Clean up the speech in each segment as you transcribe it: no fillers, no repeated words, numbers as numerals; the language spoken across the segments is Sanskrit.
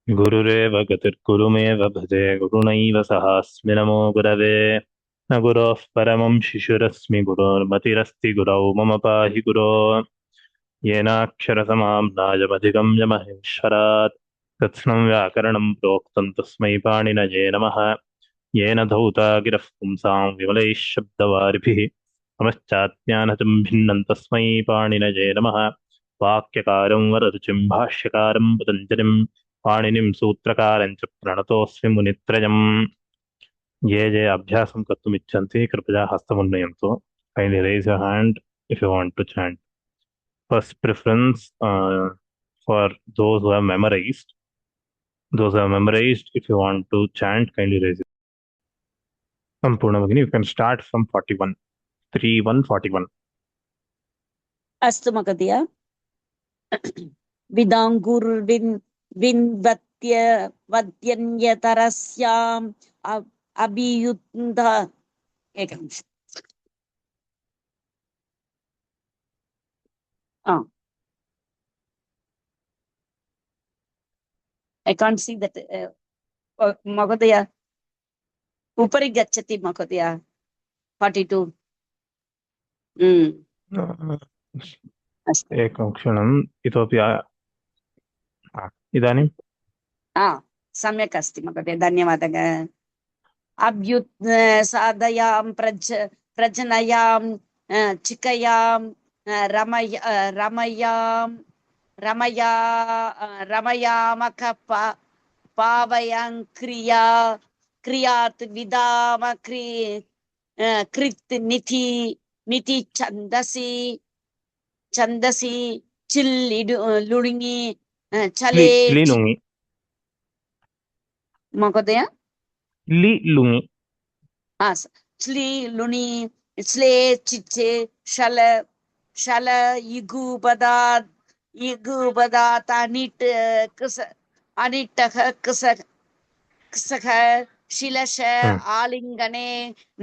गुरुरेव गतिर्गुरुमेव भजे गुरुणैव सहास्मि नमो गुरवे न गुरोः परमं शिशुरस्मि गुरोर्मतिरस्ति गुरौ मम पाहि गुरो येनाक्षरसमाम्नायमधिगम्य महेश्वरात् कृत्स्नं व्याकरणं प्रोक्तं तस्मै पाणिनये नमः येन धौता गिरः पुंसां विमलैः शब्दवारिभिः नमश्चाज्ञानचं भिन्नं तस्मै पाणिनये नमः वाक्यकारं वररुचिं भाष्यकारं पतञ्जलिं पाणिनिं सूत्रकारं च प्रणतोऽस्मि मुनित्रयम् ये ये अभ्यासं कर्तुम् इच्छन्ति कृपया हस्तमुन्नयन्तु kindly raise your hand if you want to chant. First preference for those who have memorized. Those who have memorized, if you want to chant, kindly raise it. Sampurna Bhagini, you can start from 41. 3-1-41. अस्तु महोदय। विदाङ्गुर्विन् विन्वत्य वद्यन्यतरस्याम् अभियुन्ध एकनिमिषम्। I can't see that. महोदय उपरि गच्छति महोदय 42. अस्तु एकं क्षणम् इतोपि इदानीं सम्यक् अस्ति महोदय, धन्यवादः। अभ्युत् साधयां प्रजनयां चिकयां रमयामक पावयं क्रियात् विदाम कृत् निति छन्दसि लुणिङि चले लुङि महोदय लुङि स्ली लुणि स्ले चिचे शल इगुबदात अनिटः कृसः शिलश आलिङ्गने न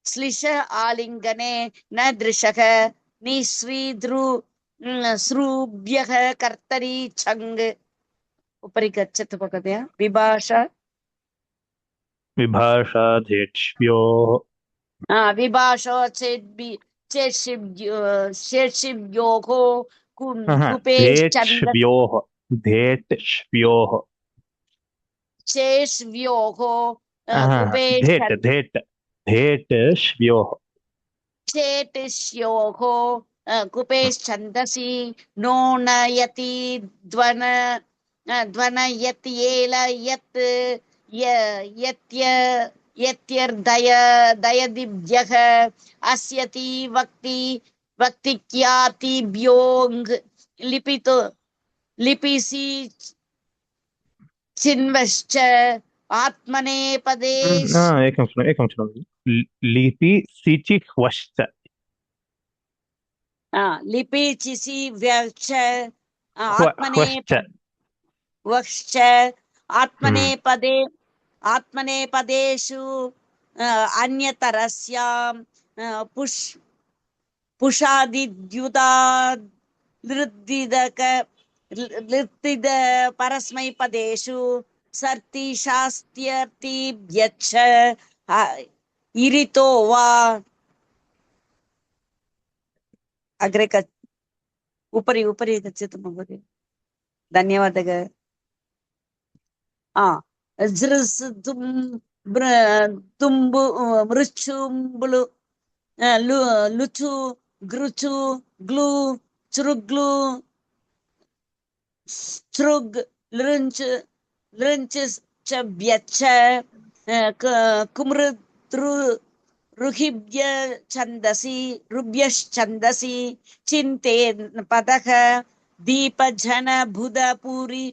श्लिष आलिङ्गने न दृशः निःश्रीद्रुभ्यः कर्तरि छङ्ग। उपरि गच्छतु महोदय। विभाषाधेक्ष्योः विभाषो चेत्शिभ्योः धेट्ष्व्योः चेष्व्योः धेट्ष्व्योः चेटिष्योः कुपेश्छन्दसि नो नयति ध्वनयत्येल यत्यर्दयदिभ्यः अस्यति वक्तिक्यातिभ्योऽङ् लिपिसि चिन्वश्च आत्मनेपदे एकं क्षणं लिपि सिचिह्वश्च लिपि चिसि व्यक्ष वश्च आत्मनेपदेषु अन्यतरस्यां पुषादिद्युता लृद्दिद परस्मैपदेषु सर्ति शास्त्यर्तिभ्यच्छ इरितो वा अग्रे उपरि गच्छतु महोदय। धन्यवादः। तुम्बु मृच्छुम्बुलु लुचु ग्रुचु ग्लू चुरुग्लू चृग् लृञ्च च व्यच्छ रुभ्यश्छन्दसि चिन्ते पदः दीपजन बुधपुरी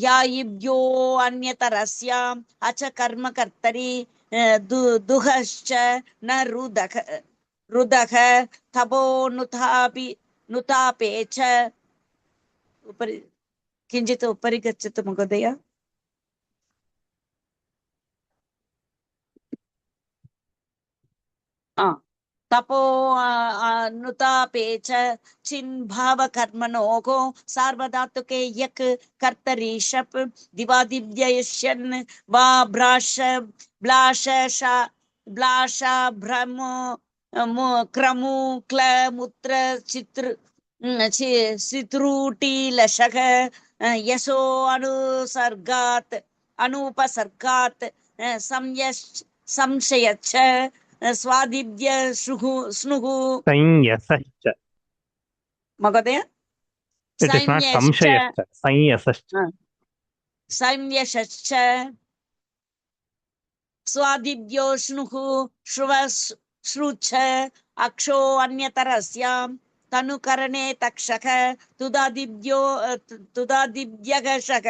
यायिभ्यो अन्यतरस्याम् अच कर्मकर्तरि दुहश्च न रुदः तपो नुतापे च। उपरि किञ्चित् उपरि गच्छतु महोदय। तपो अनुतापे च चिन्भावकर्मणोः सार्वधातुके यक् कर्तरि शप् दिवादिव्ययष्यन् वा ब्लाश भ्रमो क्रमु क्ल मुत्र चित्र सित्रूटीलशः यशो अनुपसर्गात् संशयच्छ स्वादिव्य स्नुः संयसश्च. महोदय It is not samshayascha. Sanyasascha. संयश्च स्वादिव्यो स्नुः श्रुच्छ अक्षो अन्यतरस्यां तनुकरणे Takshak तुदादिव्यगशक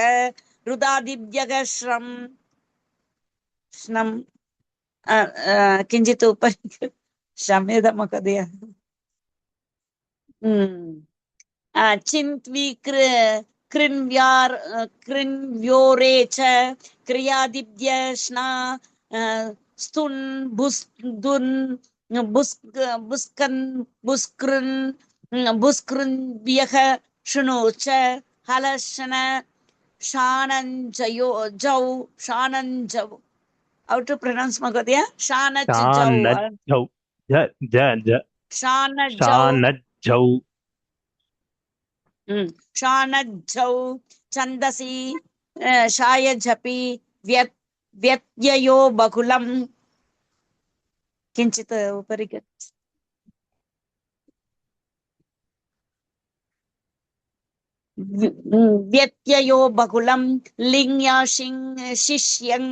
रुदादिव्यगश्रम् स्नम् किञ्चित् उपरि क्षम्यतां महोदय कृन्व्योरे च क्रियादिभ्यश्ना स्तुन् बुस्दुन् बुस्कृन्व्यः शृणु च हलशन शानञ्जौ. How to pronounce Magadya? Shanajjau. Shanajjau. Shanajjau. Chandasi. Shayajhapi. Vyatyayo bakulam. Kinchita uparigat. व्यत्ययो बहुलं शिष्यं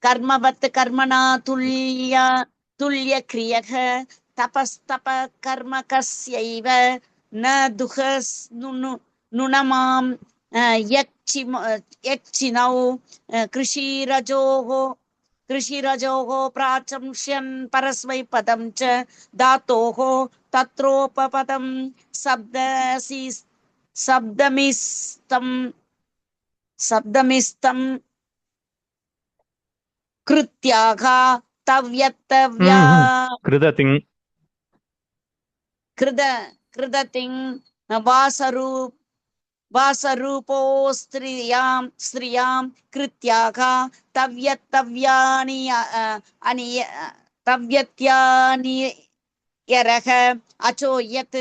कर्मवत् कर्मणा तुल्य क्रियः तपस्तप कर्म कस्यैव न नुनमां यक्षिनौ कृषिरजोः प्राचंस्यन् परस्मैपदं च धातोः तत्रोपपदं शब्दमिस्तं कृत्याः तव्यत्तव्या कृदतिं वासरूपो स्त्रियां कृत्याः तव्यत्यानि यरः अचो यत्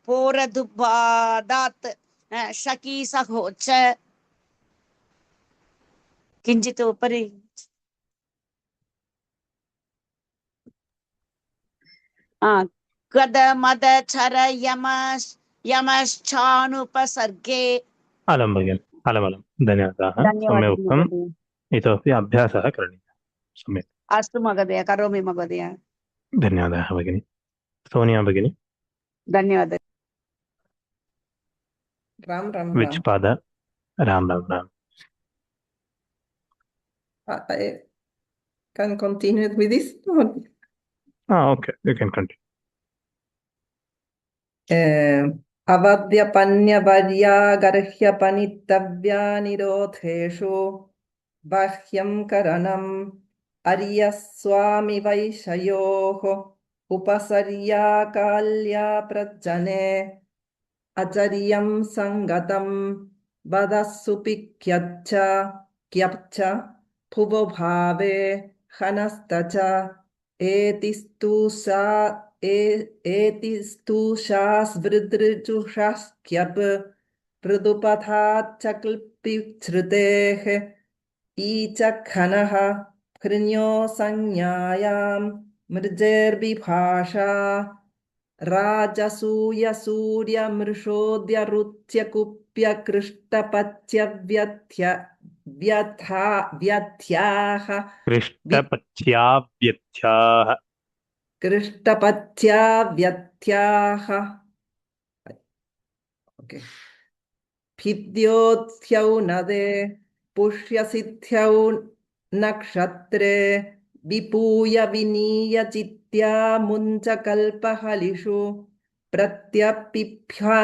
पोरदुबादात् शकी सहोच किञ्चित् उपरि कद मद चर यमश्चानुपसर्गे. अलं भगिनि, अलमलं, धन्यवादाः. सम्यक् उक्तम्. इतोपि अभ्यासः करणीयः. सम्यक्. अस्तु महोदय, करोमि महोदय. धन्यवादाः भगिनि. सोनिया भगिनि. धन्यवादः. Ram. Which pada? Ram. I can continue with this. Okay, you can continue. अवद्यपन्यवर्यागर्ह्यपनितव्यानिरोधेषु बाह्यं करणम् अर्यस्वामि वैशयोः उपसर्याकाल्या प्रजने अचर्यं सङ्गतं वदस्सुपिक्यच्च क्यप्च भुवो भावे हनस्तच एतिस्तुषास्वृदृजुषास्क्यप् मृदुपथाच्चक्ल्पिच्छ्रुतेः ईचखनः हृन्यो संज्ञायां मृजेर्विभाषा राजसूयसूर्यमृषोद्यरुच्यकुप्यकृष्टपथ्यव्यथ्याः कृष्टपथ्याव्यथ्याः ओके भिद्योत्स्यौ नदे पुष्यसिद्ध्यौ नक्षत्रे विपूय विनीय चित्या मुञ्चकल्पहलिषु प्रत्यापिभ्यां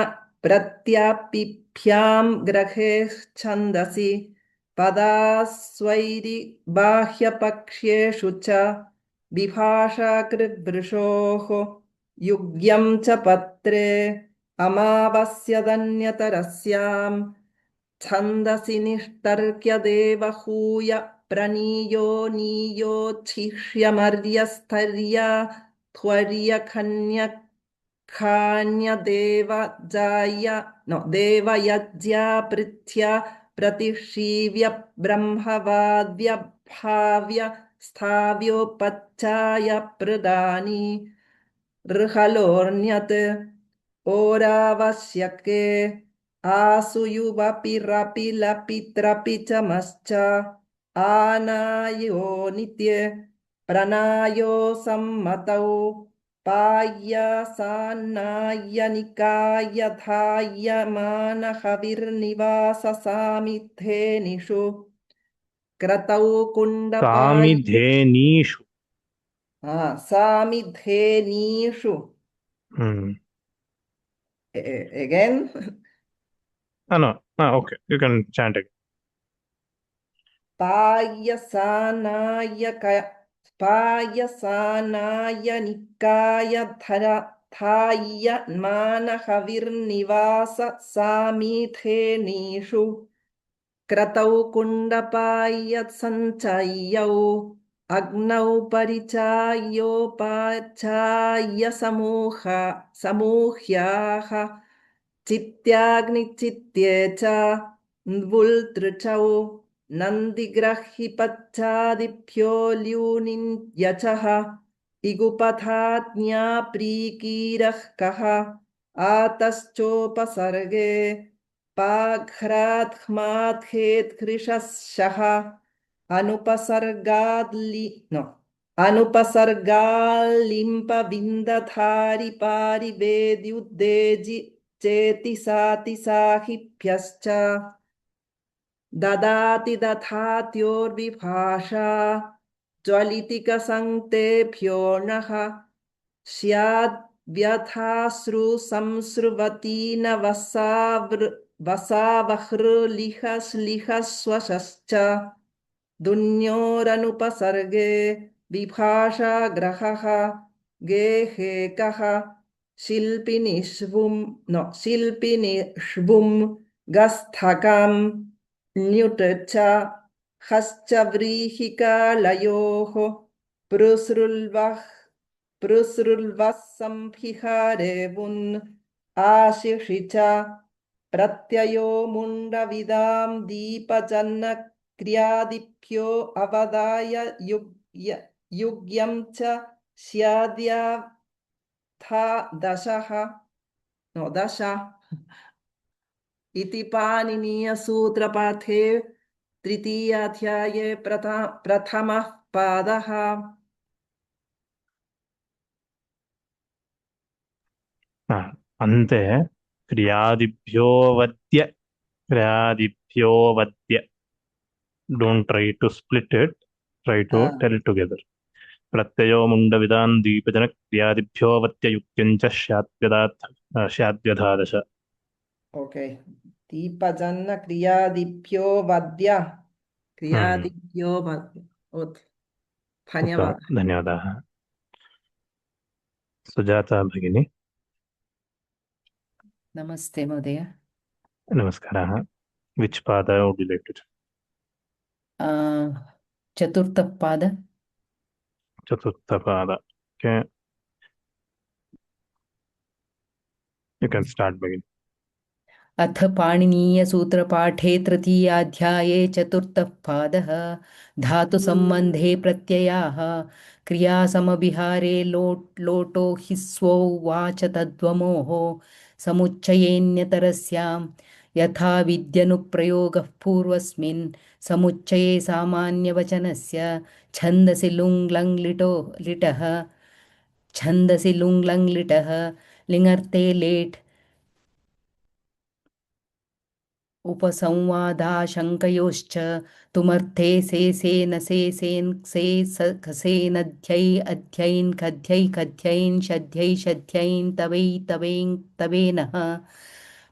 ग्रहे छन्दसि पदास्वैरि बाह्यपक्ष्येषु च विभाषाकृद्वृषोः युग्यं च पत्रे अमावस्यदन्यतरस्यां छन्दसि निष्तर्क्य देवहूय प्रणीयो नीयोच्छिष्यमर्यस्थर्य त्वर्यखन्यखान्यदेवजाय नो देवयज्ञा पृथ्या प्रतिशीव्य ब्रह्मवाद्यभाव्य स्थाव्योपच्चाय प्रदानि ऋहलोऽन्यत् ओरावश्यके आसुयुवपि रपि लपि त्रपि च मश्च आनायो नित्ये प्रणायो सम्मतौ पाय्यसान्नाय्य निकाय धाय्य मानहविर्निवाससामिद्धेनिषु क्रतौ कुण्डपायि सामिधेनीषु. सामिद्धेनीषु again No. Okay, you can chant again. पायसानाय निकाय धाय्य मानहविर्निवास सामिथेनीषु क्रतौ कुण्डपाय्य सञ्चय्यौ अग्नौ परिचाय्योपाचाय्य समूह्याः चित्याग्निचित्ये च वुल्तृचौ नन्दिग्रहिपच्चादिभ्यो ल्यूनियचः इगुपथाज्ञाप्रीकीरः कः आतश्चोपसर्गे पाघ्रात्मात्खेत्कृशः अनुपसर्गाल्लिम्पविन्दधारि पारिवेद्युद्देजि चेति सातिसाहिभ्यश्च ददाति दधात्योर्विभाषा ज्वलितिकसङ्क्तेभ्यो नः स्याद्व्यथाश्रुसंसृवती न वसावहृलिहश्लिहस्वशश्च दुन्योरनुपसर्गे विभाषाग्रहः गेहेकः शिल्पिनिष्वुं गस्थकं ण्युट च हश्च व्रीहिकालयोः पृसृल्वः संभिहारे वुन् आशिषि च प्रत्ययो मुण्डविदां दीपजन्नक्रियादिभ्यो अवदाय युग्यं च स्याद्याथा दशः दश इति पाणिनीयसूत्रपाठे तृतीयाध्याये प्रथमः पादः अन्ते क्रियादिभ्यो वद्य. Don't try to split it. Try to tell it together. प्रत्ययो मुण्डविदान् द्वीपजनक्रियादिभ्यो वत्ययुक्त्यञ्च स्याद्व्यधादश. ओके दीपजन्नक्रियादिभ्यो वद्य क्रियादिभ्यो वद्य धन्यवादः. धन्यवादाः. सुजाता भगिनी. नमस्ते महोदय. नमस्कारः. Which pada would you like to chant? चतुर्थः पाद. Chaturtha. Okay. You can start, begin. अथ पाणिनीयसूत्रपाठे तृतीयाध्याये चतुर्थः पादः. धातुसम्बन्धे प्रत्ययाः. क्रियासमविहारे लोटो हि स्वौ वाच तद्वमोः समुच्चयेऽन्यतरस्यां यथा विद्यनुप्रयोगः पूर्वस्मिन् समुच्चये सामान्यवचनस्य छन्दसि लुङ् लिटः लिङर्थे लेट् उपसंवादाशङ्कयोश्च तुमर्थे सेसेन सेसेन् से खसेनध्यै अध्यैन् खध्यै खध्यैन् शध्यै शध्यैन् तवै तवेन् तवेनः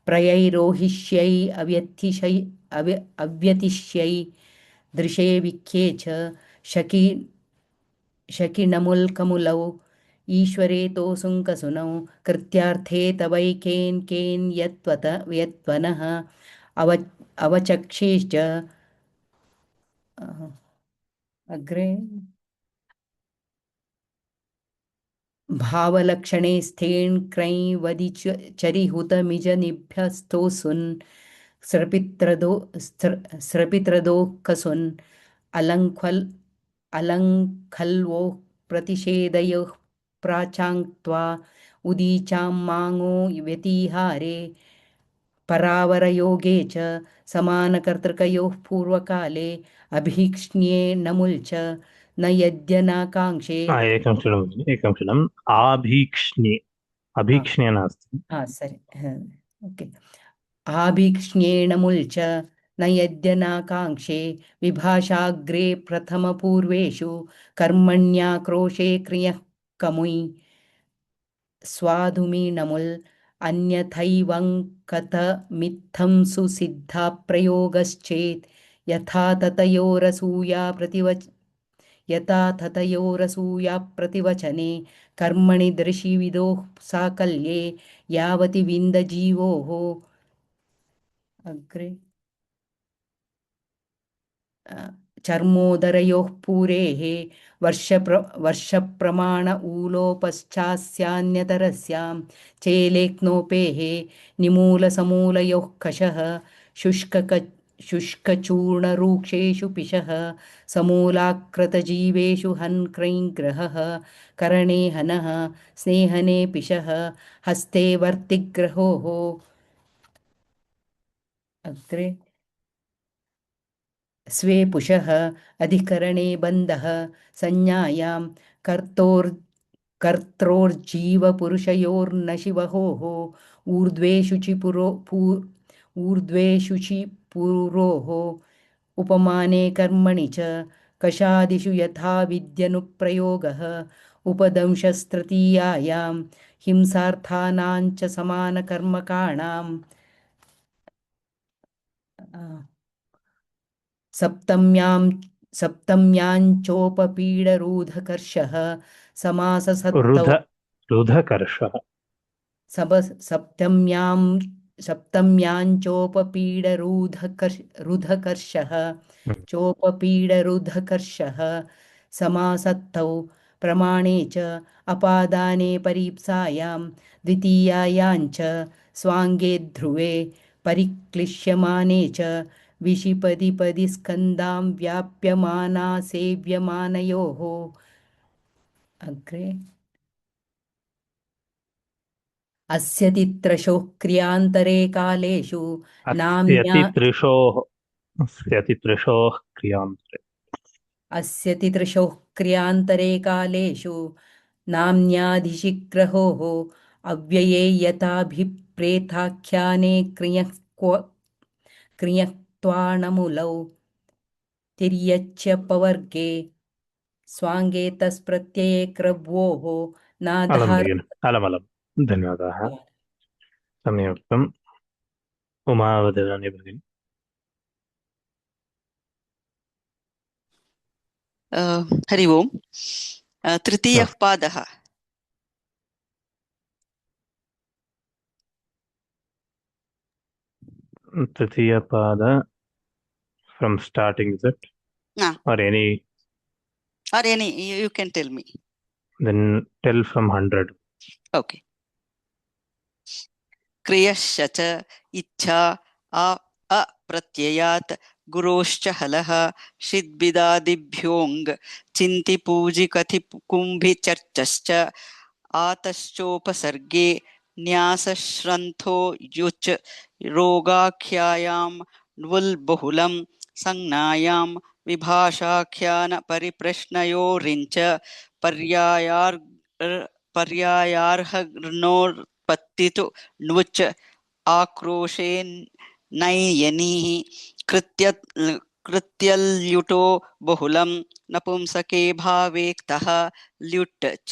प्रयैरोहिष्यै अव्यतिष्यै दृशे विख्ये च शकिनमुल्कमुलौ ईश्वरे तोऽसुङ्कसुनौ कृत्यार्थे तवैकेन् केन् यत्वनः अवचक्षेश्च अग्रे भावलक्षणे स्थेन् क्रैं वदि चरिहुतमिजनिभ्यस्तोऽसुन् स्रपित्रदोः कसुन् अलङ्खल्वोः प्रतिषेधयोः प्राचाङ्क्त्वा उदीचां माङो व्यतिहारे परावरयोगे च समानकर्तृकयोः पूर्वकाले अभीक्ष्ण्ये नमुल्च न यद्यनाकाङ्क्षे एकं क्षणं भगिनि, एकं क्षणम्। आभीक्ष्ण्ये, अभीक्ष्ण्ये नास्ति। सरि ओके आभीक्ष्ण्येण मुल्च न यद्यनाकाङ्क्षे विभाषाग्रे प्रथमपूर्वेषु कर्मण्याक्रोशे क्रियः कमुयि स्वाधुमीनमुल् अन्यथैवङ्कतमित्थं सुसिद्धाप्रयोगश्चेत् यथा ततयोरसूया प्रतिवचने कर्मणि दृशिविदोः साकल्ये यावति विन्दजीवोः अग्रे चर्मोदरयोः पूरेः वर्षप्रमाण ऊलोपश्चास्यान्यतरस्यां चेलेक्नोपेः निमूलसमूलयोः कषः शुष्कचूर्णरूक्षेषु पिशः समूलाकृतजीवेषु हन्क्रैङ्ग्रहः करणे हनः स्नेहने पिशः हस्ते वर्तिग्रहोः अग्रे स्वे पुषः अधिकरणे बन्धः संज्ञायां कर्त्रोर्जीवपुरुषयोर्नशिवहोः ऊर्ध्वेषुचिपुरोः उपमाने कर्मणि च कषादिषु यथा विद्यनुप्रयोगः उपदंशस्तृतीयायां हिंसार्थानां च समानकर्मकाणाम् सप्तम्याञ्चोपपीडरूधकर्षः समाससत्तौ रुधकर्षः सप्तम्याञ्चोपपीडरूधकर्षः चोपपीडरुधकर्षः समासत्तौ प्रमाणे च अपादाने परीप्सायां द्वितीयायाञ्च स्वाङ्गे ध्रुवे परिक्लिश्यमाने च विशिपदिपदि स्कन्दां व्याप्यमाना सेव्यमानयोः अग्रे अस्य तित्रशोः क्रियान्तरे कालेषु अस्य तित्रशोः क्रियान्तरे कालेषु नाम्न्याधिशिग्रहोः अव्यये यथाभिप्रेताख्याने क्रियक्त्वाणमुलौ तिर्यच्यपवर्गे स्वाङ्गे तस्प्रत्यये क्रव्वोः नाधार अलमलं धन्यवादाः, सम्यक् उक्तम्। उमा वदति भगिनि। हरि ओम्। तृतीयः पादः तृतीयपाद from starting, is it? Or any you can tell me. Then tell from 100. Okay. क्रियश्च इच्छा अप्रत्ययात् गुरोश्च हलः षिद्बिदादिभ्योऽङ् चिन्ति पूजि कथि कुम्भि चर्चश्च आतश्चोपसर्गे न्यासश्रन्थो युच् रोगाख्यायां ण्वुल् बहुलं संज्ञायां विभाषाख्यान परिप्रश्नयोरिञ्च पर्यायार्हर्नोर्पत्तितु ण्वुच् आक्रोशे नैयनीः कृत्यल्युटो बहुलं नपुंसके भावेक्तः ल्युट् च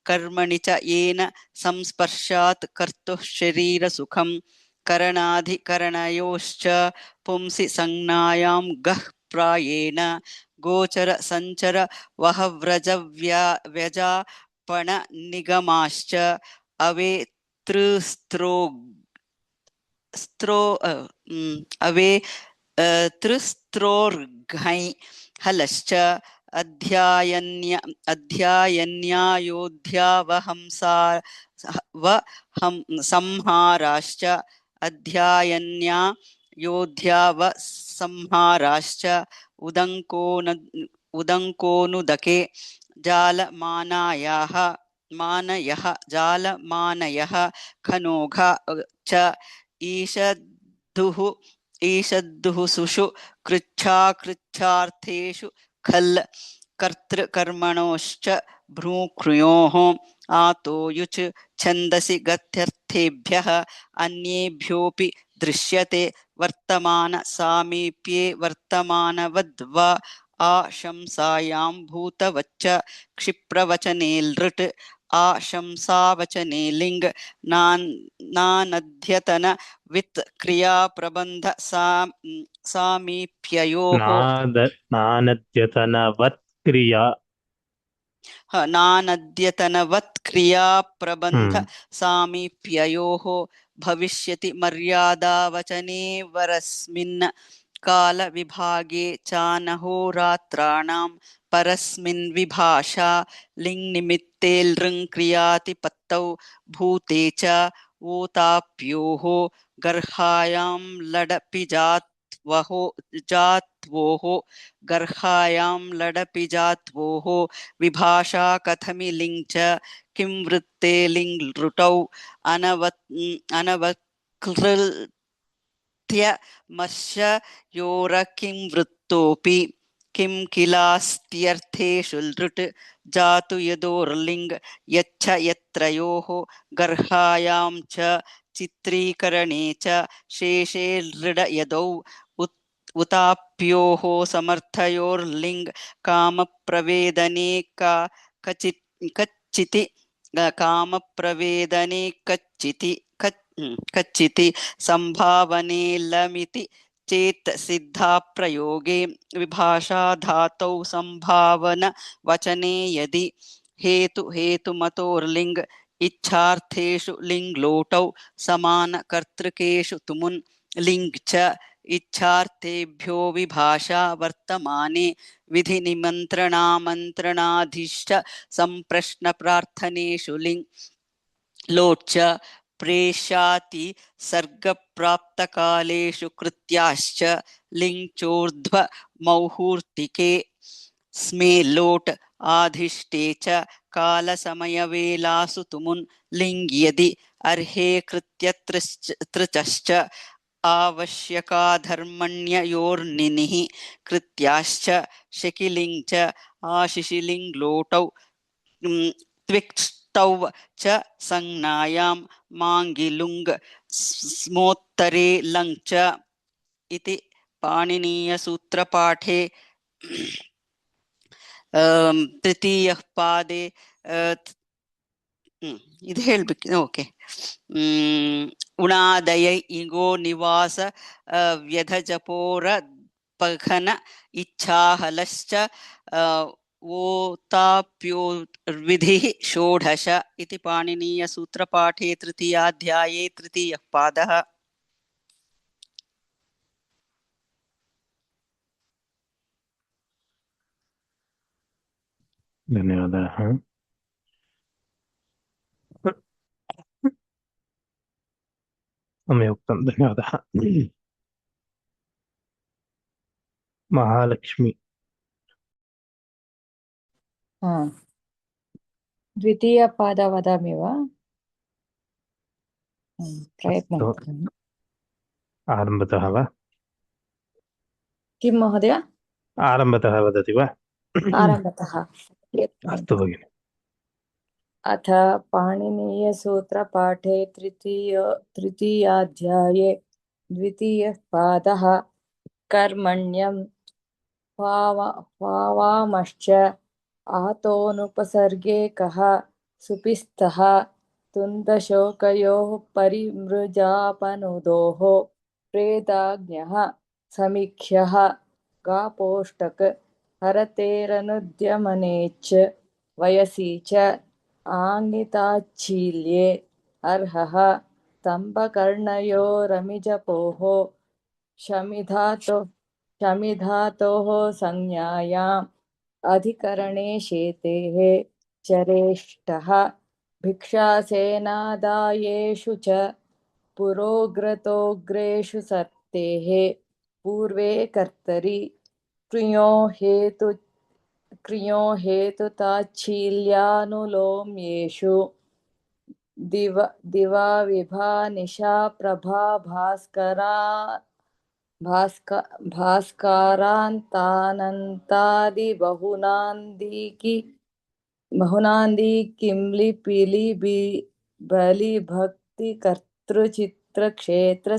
कर्मणि च येन संस्पर्शात् कर्तुः शरीरसुखं करणाधिकरणयोश्च पुंसि संज्ञायां गः प्रायेण गोचर संचर वह व्रज व्यजापण निगमाश्च अवे त्रिस्त्रो अवे त्रिस्त्रोर्घै हलश्च अध्यायन्यायोध्यावहंसा संहाराश्च अध्यायन्या योध्यावसंहाराश्च उदङ्कोनुदके जालमानायाः मानयः जालमानयः खनोघा च ईषद्दुः सुषु कृच्छार्थेषु खल् कर्तृकर्मणोश्च भ्रूकृयोः आतो युच् छन्दसि गत्यर्थेभ्यः अन्येभ्योऽपि दृश्यते वर्तमान सामीप्ये वर्तमानवद्वा आशंसायां भूतवच्च क्षिप्रवचने लृट् आशंसावचने लिङ् नानध्यतन वित् क्रियाप्रबन्ध सामीप्ययोः नानद्यतनवत् क्रिया नानद्यतनवत् क्रियाप्रबन्ध सामीप्ययोः भविष्यति मर्यादावचने वरस्मिन् कालविभागे चानहोरात्राणां परस्मिन् विभाषा लिङ्निमित्ते लृङ् क्रियातिपत्तौ भूते च वोताप्योः गर्हायां लडपि जात्वोः गर्हायां लडपि जात्वोः विभाषा कथमि लिङ् च किं वृत्ते लिङ् लृटौ अनवक्लृत्यमर्षयोरकिं वृत्तोऽपि किं किलास्त्यर्थेषु लृट् जातु यदोर्लिङ् यच्छ यत्रयोः गर्हायां च चित्रीकरणे च शेषे लृड यदौ उताप्योः समर्थयोर्लिङ् कामप्रवेदने कच्चिति कामप्रवेदने कच्चिति संभावने लमिति चेत् सिद्धा प्रयोगे विभाषा धातौ संभावन वचने यदि हेतुमतोर्लिङ् इच्छार्थेषु लिङ् लोटौ समानकर्तृकेषु तुमुन् लिङ् च इच्छार्थेभ्यो विभाषा वर्तमाने विधिनिमन्त्रणामन्त्रणाधीश्च सम्प्रश्नप्रार्थनेषु लिङ् लोट् च प्रेष्याति सर्गप्राप्तकालेषु कृत्याश्च लिङ् चोर्ध्वमौहूर्तिके स्मे लोट् आधिष्ठे च कालसमयवेलासु तुमुन् लिङ् यदि अर्हे कृत्यतृचश्च आवश्यकाधर्मण्ययोर्निनिः कृत्याश्च शकिलिङ् च आशिशिलिङ् लोटौ त्विक्ष्टौ च संज्ञायां माङ्गिलुङ् स्मोत्तरे लङ् च इति पाणिनीयसूत्रपाठे तृतीयः पादे ಇದು ಹೇಳ್ಬೇಕು ಓಕೆ ಉಣಾದಯ ಇಗೋ ನಿವಾಸ ವ್ಯಧಜಪೋರ ಪಘನ ಇಚ್ಛಾಹಲಶ್ಚ ಓತಾಪ್ಯೋರ್ವಿಧಿಃ ಷೋಡಶ ಇತಿ ಪಾಣಿನೀಯ ಸೂತ್ರಪಾಠೆ ತೃತೀಯಾಧ್ಯಾಯೇ ತೃತೀಯಃ ಪಾದಃ ಧನ್ಯವಾದः सम्यक् धन्यवादः महालक्ष्मी द्वितीयपाद वदामि वा प्रयत्नं अस्तु करोमि आरम्भतः वा किं महोदय आरम्भतः वदति वा आरम्भतः अस्तु भगिनि अथ पाणिनीयसूत्रपाठे तृतीयाध्याये द्वितीयः पादः कर्मण्यं भावामश्च आतोनुपसर्गे कः सुपिस्तः तुन्दशोकयोः परिमृजापनुदोः प्रेदाज्ञः समीक्ष्यः गापोष्टक हरतेरनुद्यमने च वयसि च आङ्गिताच्छील्ये अर्हः स्तम्भकर्णयोरमिजपोः शमिधातोः संज्ञायाम् अधिकरणे शेतेः चरेष्टः भिक्षासेनादायेषु च पुरोग्रतोग्रेषु सर्तेः पूर्वे कर्तरि क्रियो हेतुताच्छील्यानुलोम्येषु दिवा विभा निशा प्रभा बहुनान्दी किम्लि पिलि बलि भक्ति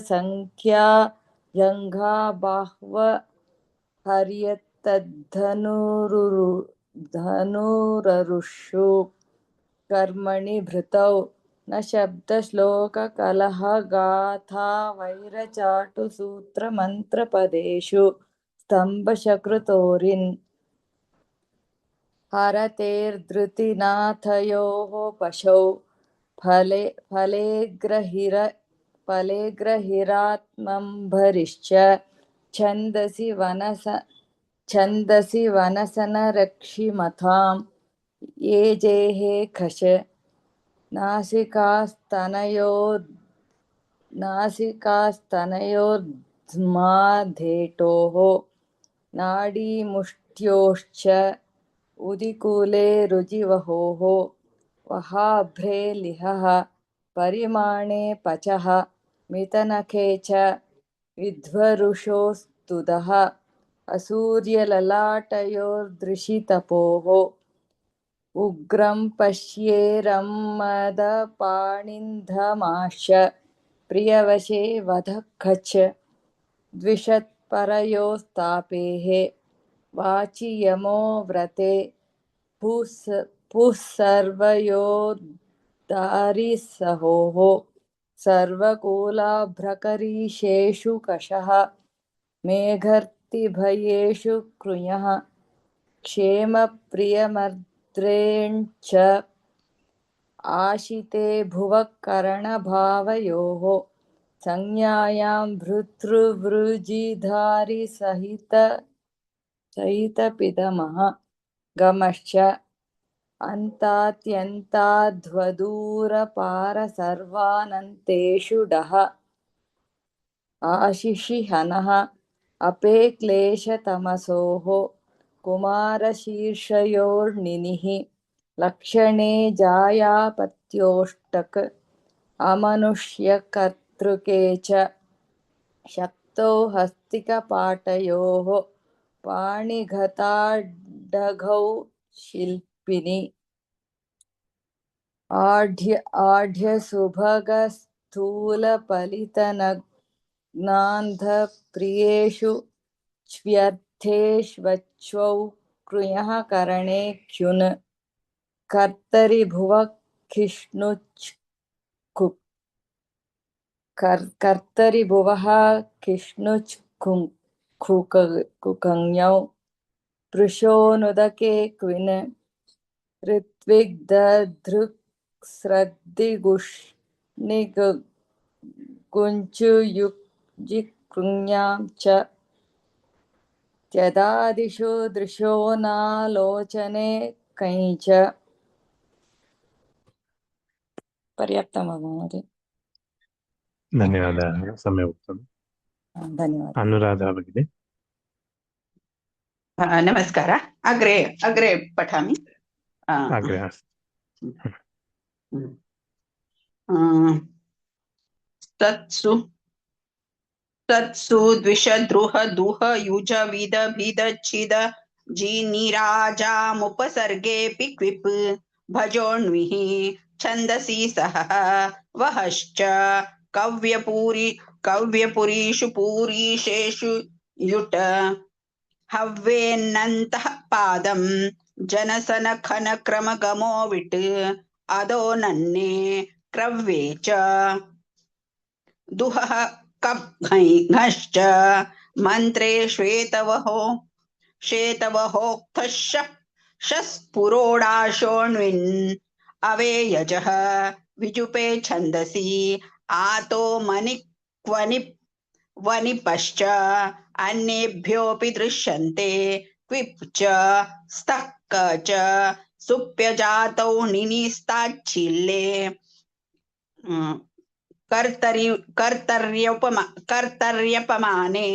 संख्या जंघा बाह्व धनुररुषु कर्मणि भृतौ न शब्दश्लोककलह गाथा वैरचाटु सूत्रमन्त्रपदेषु स्तम्भशकृतोरिन् हरतेर्धृतिनाथयोः पशौ फलेग्रहिरात्मम्भरिश्च छन्दसि वनसनरक्षिमथां येजेः खश नासिकास्तनयोर्ध्माधेटोः नाडीमुष्ट्योश्च उदिकूले रुजिवहोः वहाभ्रे लिहः परिमाणे पचः मितनखे च विध्वरुषोस्तुदः असूर्यललाटयोर्दृशितपोः उग्रं पश्येरम्मदपाणिन्धमाश्च प्रियवशे वधखच द्विषत्परयोस्तापेः वाचि यमो व्रते पुः सर्वयोर्दारिसहोः सर्वकूलाभ्रकरीशेषु कषः मेघर्तिभयेषु कृञः क्षेमप्रियमर्द्रेण्च आशिते भुवः करणभावयोः संज्ञायां भृतृवृजिधारिसहितपिदमः गमश्च अन्तात्यन्ताध्वदूरपारसर्वानन्तेषु डः आशिषिहनः अपे क्लेशतमसोः कुमारशीर्षयोर्निनिः लक्षणे जायापत्योष्टक अमनुष्यकर्तृके च शक्तौ हस्तिकपाटयोः पाणिघटाडघौ शिल्पिनि आढ्यसूभगस्थूलपलितनग्नान्धप्रियेषु च्व्यर्थेष्वच्वौ कृञः करणे ख्युन् कर्तरि भुवः खिष्णुच्छ्कुकञ्ञौ पृशोनुदके क्विन् ऋत्विग्धधृक्स्रग्दिगुंचुयुजिकृण्यां च त्यदादिषु दृशो नालोचने कञ्च पर्याप्तं वा महोदय? धन्यवादाः, सम्यक् उक्तम्। धन्यवादः। अनुराधा भगिनी। नमस्कार। अग्रे पठामि। अग्रे अस्तु। तत्सु द्विषद्रुह दुह युज विद भिद छिद जीनिराजामुपसर्गेऽपि क्विप् भजोण्विः छन्दसि सह वहश्च कव्यपुरीषु पूरीशेषु युट हव्येन्नन्तः पादं जनसन खन क्रम गमो विट् अदो नन्ने क्रव्ये च दुहः कप्घश्च मन्त्रे श्वेतवहो शेतवहोक्तः शस्पुरोडाशोऽन्विन् अवेयजः विजुपे छन्दसि आतो मणिक्वनि वनिपश्च अन्येभ्योऽपि दृश्यन्ते क्विप् च स्तः क च सुप्यजातौ निनिस्ताच्छील्ये कर्तर्यपमाने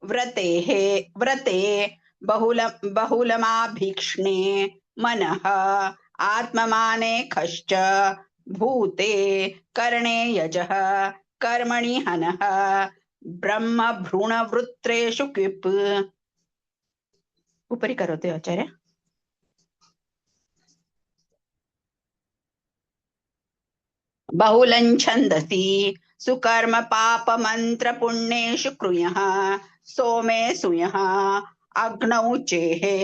व्रते बहुलमाभीक्ष्णे मनः आत्ममाने खश्च भूते कर्णे यजः कर्मणि हनः ब्रह्म भ्रूणवृत्रेषु क्विप् उपरि करोति आचार्य बहुलं छन्दसि सुकर्म पाप मंत्र पुण्येषु कृयः सोमे सुयः अग्नौ चेहे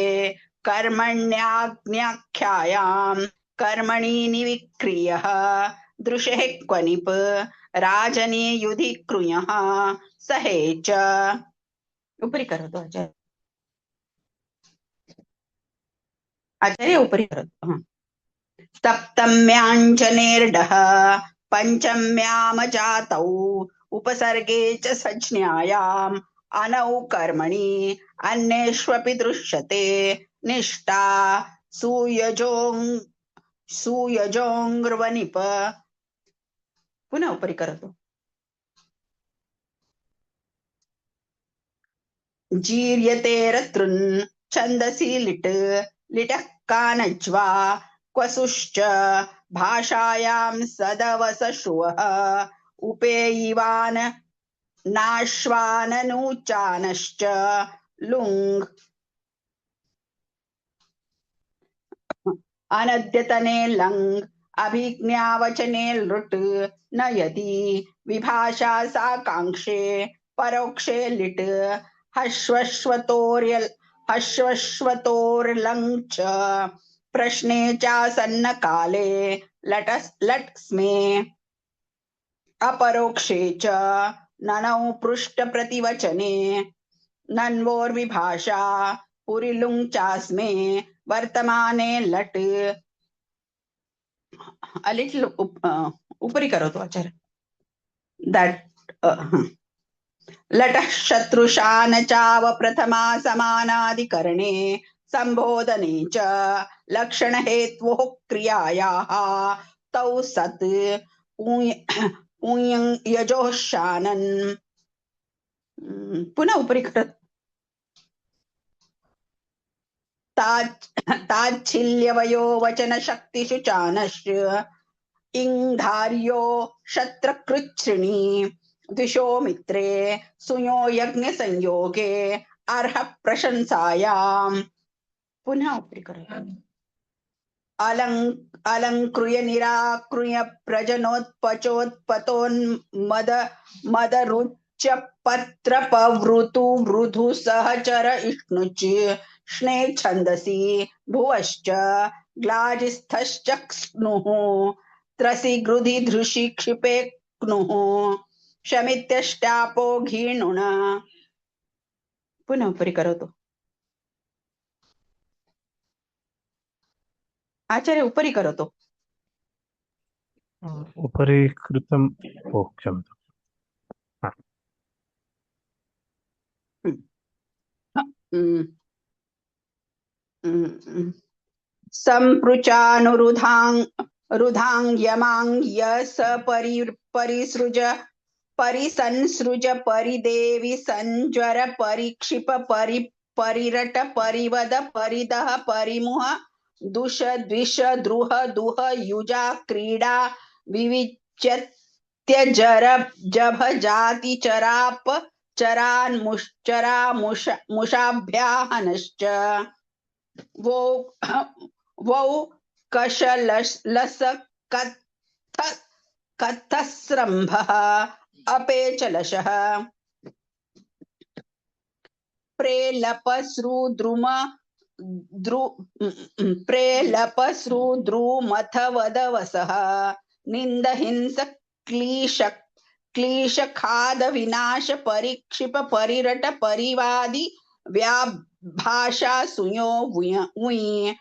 कर्मण्याग्न्याख्यायां कर्मणि निविक्रियः दृशे क्वनिप् राजनी युधि कृयः सहे च उपरि करोतु आचार्य आचार्य उपरि करोतु सप्तम्याञ्जनेर्डः पञ्चम्यामजातौ उपसर्गे च संज्ञायाम् अनौ कर्मणि अन्येष्वपि दृश्यते निष्ठा सूयजोङ्ग्रवनिप पुनः उपरि करोतु जीर्यते रतृन् छन्दसि लिट् लिटः कानज्वा क्वसुश्च भाषायां सदवसश्रुवः उपेयिवान नाश्वाननूचानश्च लुङ् अनद्यतने लङ् अभिज्ञावचने लृट् नयति विभाषा साकाङ्क्षे परोक्षे लिट् हश्वश्वतोर्लङ् च प्रश्ने चासन्न काले लट् स्मे अपरोक्षे च ननौ पृष्ठ प्रतिवचने नन्वोर्विभाषा पुरिलुङ् चास्मे वर्तमाने लट् a little उपरि करोतु आचार्य that लटः शत्रुशान चाव प्रथमा समानाधिकरणे संबोधने च लक्षण हेत्वोः क्रियायाः तौ सत् ऊयं यजोः शानन् पुनः उपरि करोतु ताच्छिल्यवयो वचन शक्तिषु चानश्च इंधार्यो शत्रकृच्छृणि द्विषो मित्रे सुयो यज्ञ संयोगे अर्ह प्रशंसायाम् पुनः उपरि करोतु अलङ्कृय निराकृय प्रजनोत्पचोत्पतोन्मदरुच्च पत्रपवृतु वृधु सहचर इष्णुच स्ने छन्दसि भुवश्च ग्लाजिस्थश्चक्ष्णुः त्रसि गृधि धृषि क्षिपे क्नुः शमित्यष्टापो घीणुन पुनः उपरि करोतु आचार्य उपरि करोतु उपरि कृतं क्षम्यताम् सम्पृचानुरुधाङ्यमाङ्य स परिसंसृज परिदेवि संज्वर परिक्षिप परिरट परिवद परिदह परिमुह दुष द्विष द्रुह दुह युजा क्रीडा विविच्यत्य जभ जाति चराप मुषाभ्याहनश्च वौ कशलस कत्थस्रम्भः अपेचलशः प्रेलपस्रुद्रुमथवदवसः निन्दहिंस क्लीश खाद विनाश परिक्षिप परिरट परिवादि व्याभाषा सुयो उयि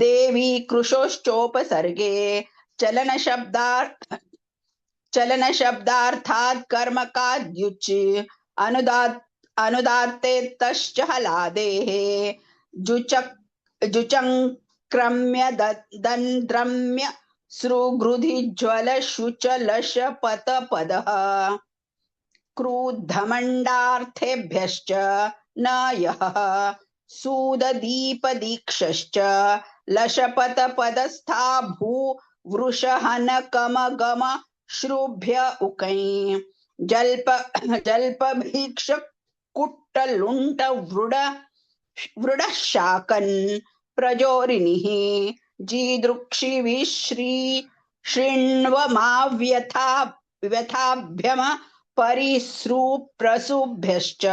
देवी कृशोश्चोपसर्गे चलन शब्दार्थात् कर्मकाद्युच् अनुदात्ते तश्च हलादेः जुचङ्क्रम्य दन्द्रम्य सृगृधिज्वल शुचलश पतपदः क्रुद्धमण्डार्थेभ्यश्च न यः सूददीपदीक्षश्च लशपतपदस्था भूवृषहनकमगम श्रुभ्य उकै जल्पभीक्ष कुट्टलुण्ट वृडः शाकन् प्रजोरिणिः जीदृक्षिविश्री व्यथाभ्यम परिसृप्रसुभ्यश्च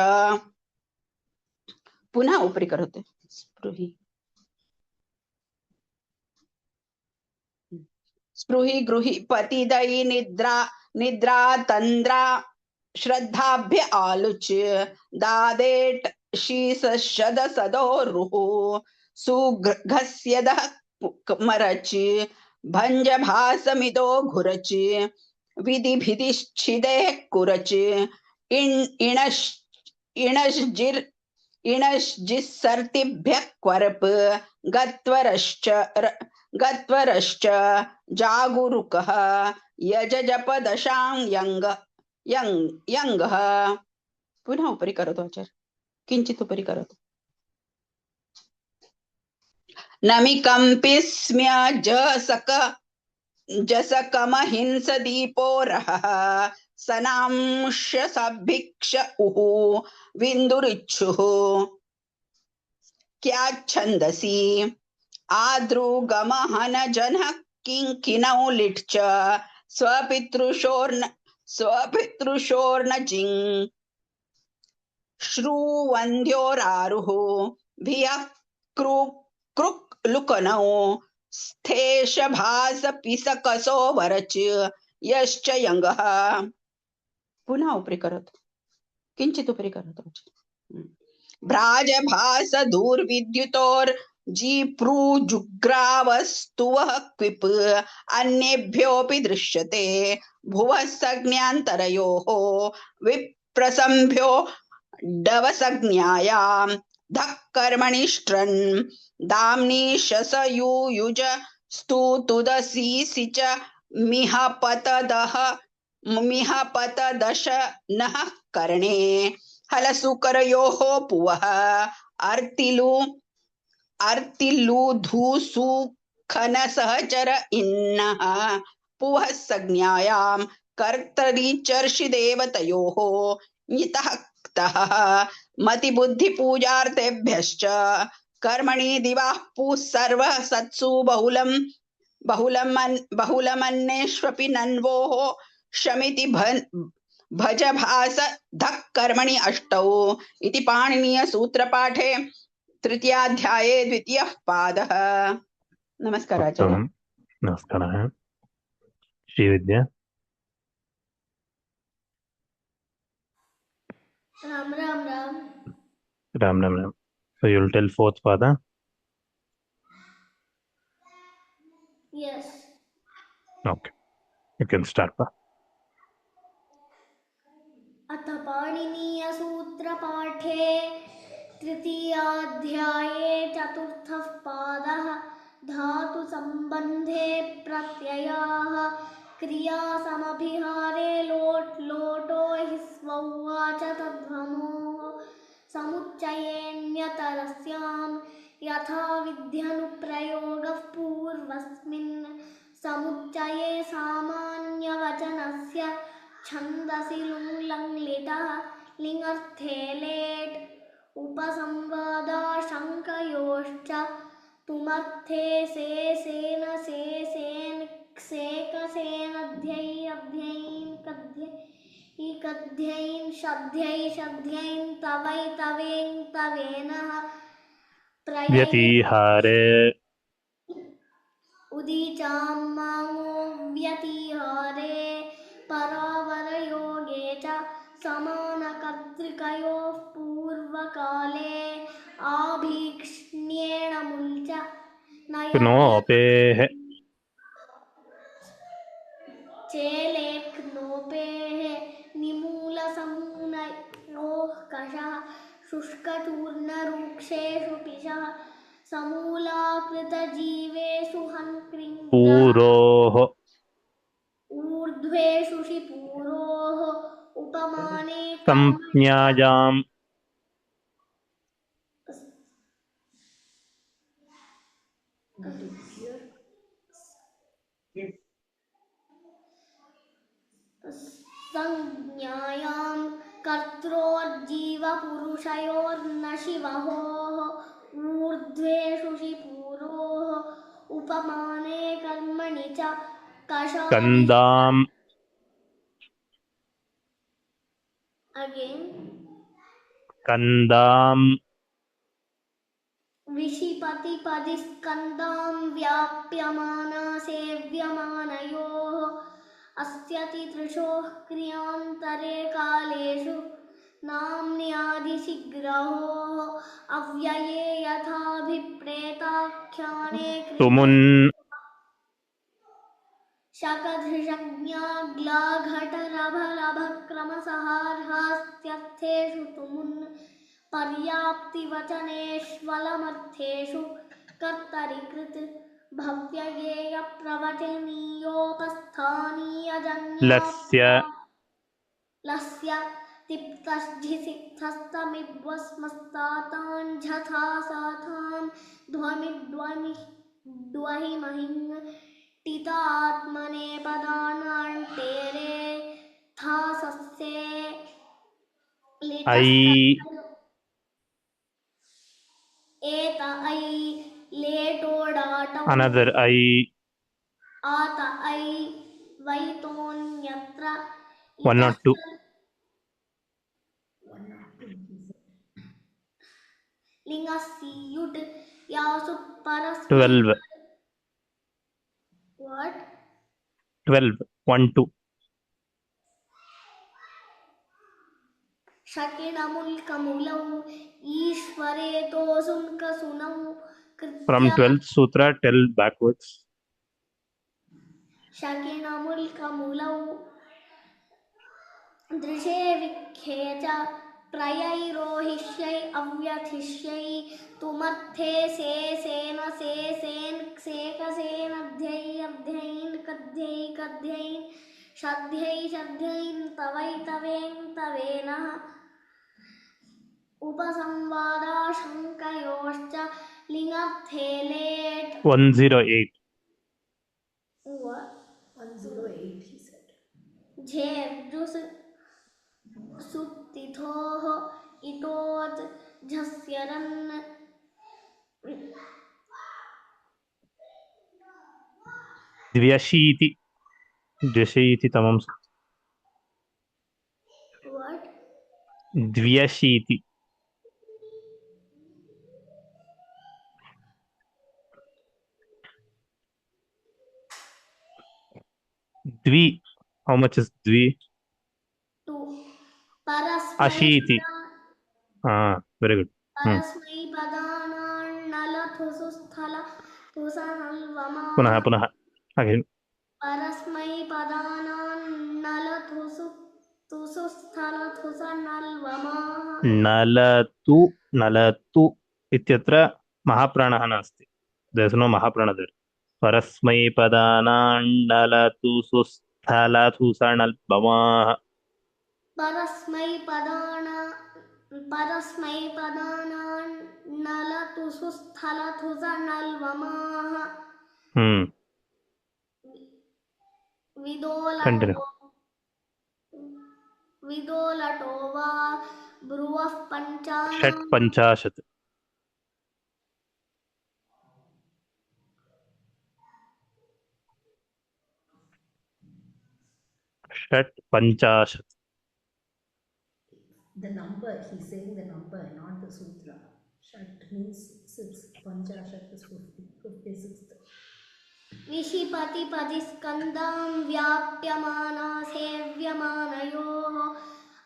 पुनः उपरि करोतु स्पृहि गृहि पतिदयि निद्रा तन्द्रा श्रद्धाभ्य आलुच दादेट शीसशद सदोरुः सुघस्यदः मरच भंज भासमिदो घुरच विधि भिदिश्चिदे कुरच इणजिस्सर्तिभ्यः क्वरप गत्वरश्च जागुरुकः यजजपदशां यङ्गः पुनः उपरि करोतु आचार्य किञ्चित् उपरि करोतु नमिकम्पिस्म्य जसकमहिंस दीपो रहः सनांश सभिक्ष उः विन्दुरिच्छुः क्या छन्दसि आद्रुगमहन जनः किंकिनौ लिट् च स्वपितृशोर्न जिङ् श्रुवन्द्योरारुः भियः कृक् लुकनौ स्थेश भास पिसकसो वरच यश्च यङ्गः पुनः उपरि करोतु किञ्चित् उपरि करोतु भ्राज भास दूर्विद्युतोर् जीप्रूजुग्रावस्तुवः क्विप् अन्येभ्योऽपि दृश्यते भुवः सज्ञान्तरयोः विप्रसम्भ्यो डवसज्ञायां धः कर्मणिष्ट्रन् दाम्नि शसयूयुज स्तुतुदसीसि च मिहपतदश नः कर्णे हलसुकरयोः पुवः अर्तिलुधुसुखनसहचर इन्नः पुवः सज्ञायां कर्तरि चर्षिदेवतयोः नितः मतिबुद्धिपूजार्थेभ्यश्च कर्मणि दिवाः पुः सर्वः सत्सु बहुलमन्येष्वपि नन्वोः शमिति भज भास धः कर्मणि अष्टौ इति पाणिनीय सूत्रपाठे तृतीयाध्याये द्वितीयः पादः नमस्कार आचार्य नमस्कारः Srividya Ram Ram Ram. Ram Ram Ram. So you'll tell fourth pada? Yes. Okay. You can start. अथ पाणिनीयसूत्रपाठे तृतीयाध्याये चतुर्थः पादः धातुसम्बन्धे प्रत्ययाः क्रियासमभिहारे लोटो हि स्वौवाच तद्भ्रमोः समुच्चयेऽन्यतरस्यां यथा विध्यनुप्रयोगः पूर्वस्मिन् समुच्चये सामान्यवचनस्य छन्दसि लुङ्लङ्लिटः लिङ्गर्थे लेट् उपसंवादाशङ्कयोश्च तुमर्थे सेन सेसेन् क्सेकसेन अध्ययैन् कध्यैन् शध्यैन् तवैन् तवेनः व्यतिहारे उदीचां माङो व्यतिहारे परावरयोर् समानकर्तृकयोः पूर्वकाले आभीक्ष्ण्येण मुञ्च क्नोपेः चेलेक्नोपेः निमूलसमूनयोः कषः शुष्कचूर्णरूक्षेषु पिशः समूलाकृतजीवेषु हन्क्रिङ्गः पूरोः ऊर्ध्वेषु शिपूरोः उपमाने संज्ञायाम् संज्ञायां कर्त्रोर्जीवपुरुषयोर्नशिवहोः ऊर्ध्वेषु शिपूरोः उपमाने कर्मणि च कषादि स्कन्दाम् अगेन स्कन्दाम् विशिपतिपदि स्कन्दां व्याप्यमाना सेव्यमानयोः अस्यतितृषोः क्रियान्तरे कालेषु नाम्न्यादिशिग्रहोः अव्यये यथाभिप्रेताख्याने तुमुन् शकधृशज्ञाग्लाघटरभलभक्रमसहार्हास्त्यर्थेषु तुमुन् पर्याप्तिवचनेष्वलमर्थेषु कर्तरि कृत् लस्य लस्य तिप्तश्झिसित्थस्तमिभ्वस्मस्ताताञ्झथा साथां ध्वहिमहिं टितात्मनेपदानान्तेरे था सस्ये ऐ एत ऐ लेटोडाटौ another I आत ऐ वैतोऽन्यत्र 102 लिङ्गस्युट् यासु परस्मै 12 what 12 1 2 शकिनमुल्कमुलौ ईश्वरेतोऽसुङ्कसुनौ from कृत्या 12th sutra tell backwards शकिनमुल्कमुलौ दृशे विख्ये च प्रयैरोहिष्यै अव्यथिष्यै तुमर्थे से सेन से सेन् सेकसेन अध्यै अध्यैन् कद्यै कद्यैन् शद्ध्यै शद्ध्यैन् तवै तवेन् तवेनः उपसंवादाशङ्कयोश्च लिङर्थे लेट् 108 झेर्जुस् सुप्तिथोः इतोत् झस्यरन् द्व्यशीति द्व्यशीतितमं what द्व्यशीति द्वि how much is द्वि टु परस्मै अशीति very good परस्मै पदानान्नलथुसु स्थल थुसनल्वमा पुनः पुनः again परस्मै पदानान्नलथुसु तुसु स्थल थुसनल्वमाः नलतु नलतु इत्यत्र महाप्राणः नास्ति there is no महाप्राण there परस्मै पदानान्नलतु सुस्थलतु सनल्वमाः परस्मै पदानान्नलथुसु स्थल थुसनल्वमाः Continue. विदोलटो वा ब्रुवः पञ्चानां षट्पञ्चाशत् षट्पञ्चाशत् The number, he's saying the number, not the sutra. Shat means 6, Panchashat is 56th. विशिपतिपदि स्कन्दां व्याप्यमाना सेव्यमानयोः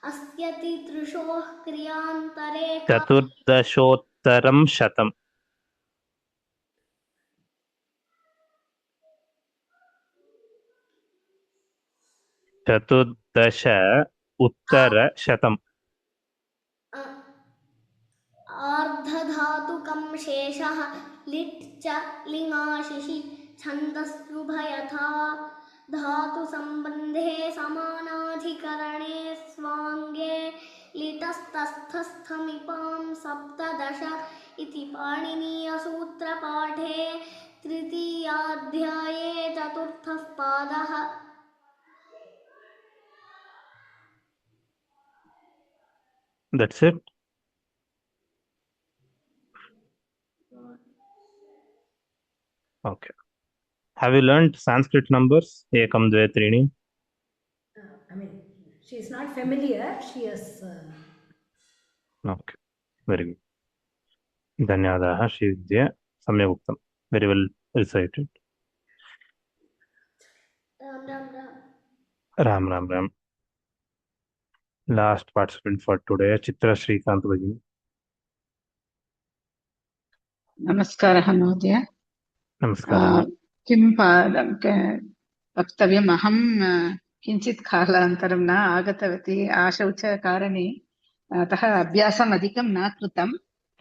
अस्य तितृषोः क्रियान्तरे चतुर्दशोत्तरं शतम् चतुर्दश उत्तरशतम् आर्धधातुकं शेषः लिट् च लिङाशिषि छन्दस्युभयथा धातुसम्बन्धे समानाधिकरणे स्वाङ्गे लिटस्तस्थस्थमिपां सप्तदश इति पाणिनीयसूत्रपाठे तृतीयाध्याये चतुर्थः पादः। That's it. Okay. Have you learned Sanskrit numbers? Ekam, dve, trini. I mean, she is not familiar. She is. Okay. Very good. धन्यवादाः श्रीविद्या, सम्यक् उक्तं. Very well recited. Ram Ram Ram. Ram Ram Ram. Last participant for today, Chitra Srikanth Bhagini. नमस्कारः महोदय। नमस्कारः। किं वक्तव्यम्, अहं किञ्चित् कालान्तरं न आगतवती आशौचकारणे, अतः अभ्यासम् अधिकं न कृतं,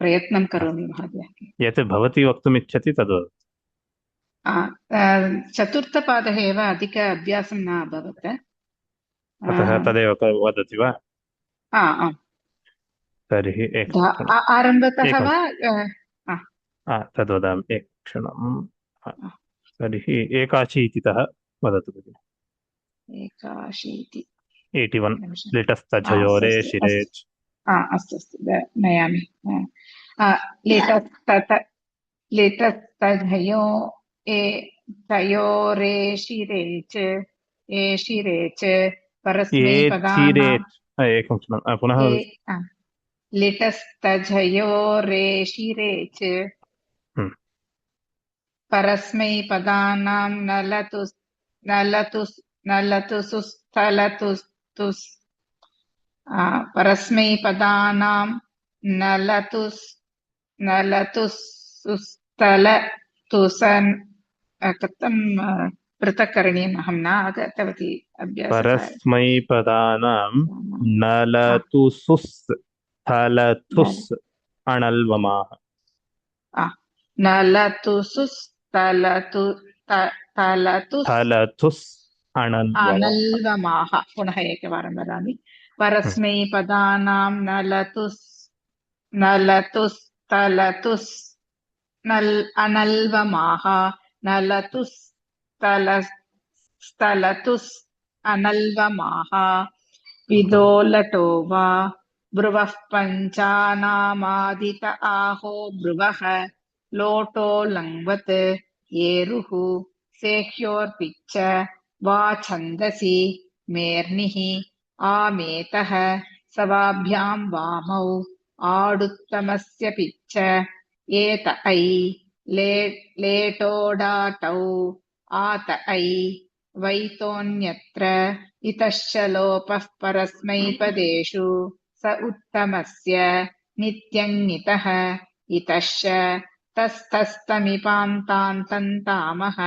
प्रयत्नं करोमि महोदय। यत् भवती वक्तुम् इच्छति तद् वदतु। चतुर्थपादः एव अधिक अभ्यासं न अभवत्, अतः तदेव वदति वा? आम्। तर्हि आरम्भतः वा? तद् वदामि, एकक्षणम्। तर्हि एकाशीतितः वदतु भगिनि। एकाशीति 81 लिटस्तझयोरे शिरेच। अस्तु अस्तु, नयामि। लिटस्तझयो तयोरे शिरेच शिरेच परस्मैपदानां। एकं क्षणं पुनः। लिटस्तझयोरे शिरेच परस्मैपदानां नलतुसुस्थलतुस्तुस् परस्मैपदानां नलतुसुस्थलतुसन् कथं पृथक् करणीयम्, अहं न आगतवती अभ्यासः। परस्मैपदानां नलतुसुस्थलतुस् अणल्वमाः। नलतुसुस्थलतुस् अणल्वमाः। पुनः एकवारं वदामि। परस्मैपदानां नलतुस्थलतुस् अनल्वमाः नलतुस्थलतुस् अनल्वमाः। विदोलटो वा ब्रुवः पञ्चानामादित आहो ब्रुवः लोटो लङ्वत् येरुः सेह्योर्पिच्च वा छन्दसि मेर्निः आमेतः सवाभ्यां वामौ आडुत्तमस्य पिच्च एत ऐ लेटोडाटौ आत ऐ वैतोऽन्यत्र इतश्च लोपः परस्मैपदेषु स उत्तमस्य नित्यङ्गितः इतश्च तस्तस्तमिपान्तान्तन्तामः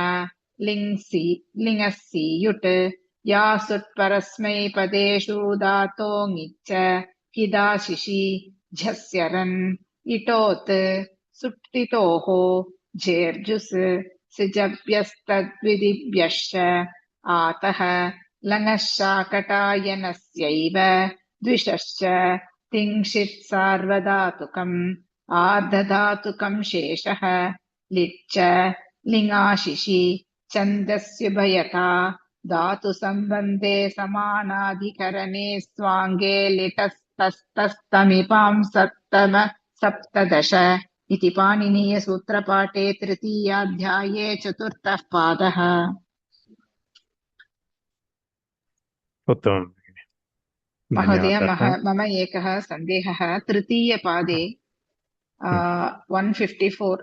लिङस्सीयुट् यासुट्परस्मैपदेषु धातोङिच्च हिदाशिषि झस्यरन् इटोत् सुट्टितोः झेर्जुस् सिजभ्यस्तद्विधिभ्यश्च आतः लङः शाकटायनस्यैव द्विषश्च तिङ्क्षित् सार्वधातुकम् आर्धधातुकं शेषः लिच्च लिङाशिषि छन्दस्युभयथा धातुसम्बन्धे समानाधिकरणे स्वाङ्गे लिटस्तस्तमिपां सप्तदश इति पाणिनीयसूत्रपाठे तृतीयाध्याये चतुर्थः पादः। उत्तमम् महोदय, मम एकः सन्देहः। तृतीयपादे 154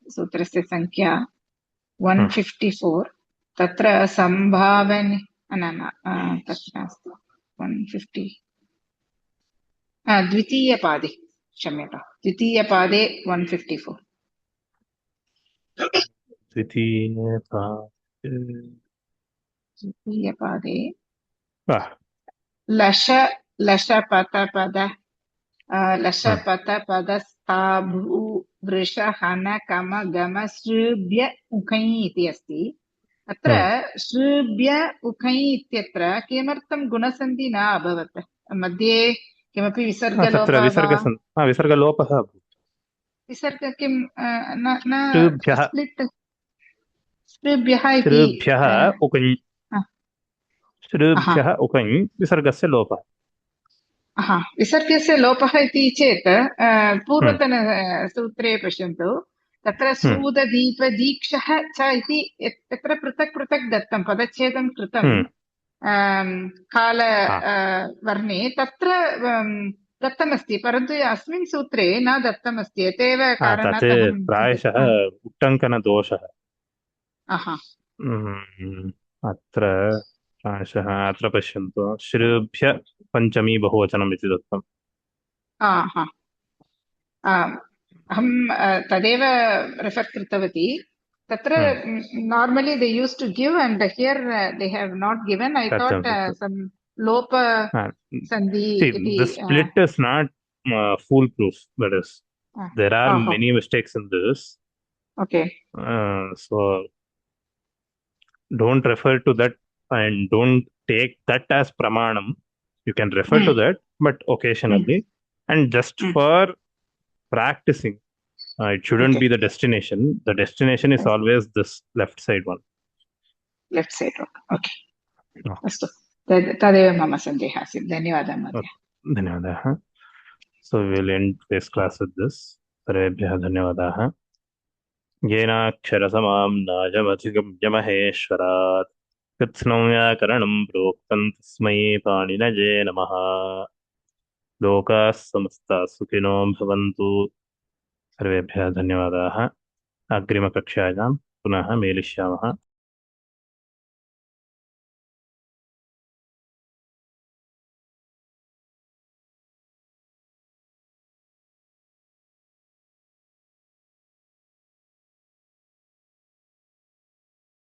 सूत्रस्य संख्या 154, तत्र सम्भावने तत् नास्ति, 150 द्वितीयपादे क्षम्यतां द्वितीयपादे 154 द्वितीयपादे लश लशपतपद लशपतपदस्थाभू वृष हन कम गम सृभ्य उखै इति अस्ति अत्र सृभ्य उखै इत्यत्र किमर्थं गुणसन्धि न अभवत् मध्ये किमपि तत्र विसर्गलोपः विसर्गलोपः अभूत्। विसर्ग किं न सृभ्यः स्प्लिट् सृभ्यः इति सृभ्यः उकै सृभ्यः उकै विसर्गस्य लोपः। विसर्गस्य लोपः इति चेत् पूर्वतन सूत्रे पश्यन्तु तत्र सूददीपदीक्षः च इति तत्र पृथक् पृथक् दत्तं पदच्छेदं कृतं काल वर्णे तत्र दत्तमस्ति परन्तु अस्मिन् सूत्रे न दत्तमस्ति एतेव कारणात् तत् प्रायशः उट्टङ्कनदोषः। अत्र प्रायशः अत्र पश्यन्तु श्रुभ्य पञ्चमी बहुवचनम् इति दत्तम्। अहं तदेव रेफर् कृतवती तत्र normally they used to give and here they have not given. I thought some lopa sandhi iti. The split is not foolproof. That is, there are many mistakes in this. Okay. So don't refer to that and don't take that as pramanam. You can refer to that, but occasionally and just for practicing. It shouldn't be the destination. The destination is always this left side one. Left side one. Okay. अस्तु तदेव मम सन्देहः आसीत्। धन्यवादः महोदय। धन्यवादाः। So we will end this class with this. सर्वेभ्यः धन्यवादाः। येनाक्षरसमां नाजमधिगम्य महेश्वरात् कृत्स्नं व्याकरणं प्रोक्तं तस्मै पाणिनये नमः। लोकाः समस्ताः सुखिनो भवन्तु। सर्वेभ्यः धन्यवादाः। अग्रिमकक्षायां पुनः मेलिष्यामः।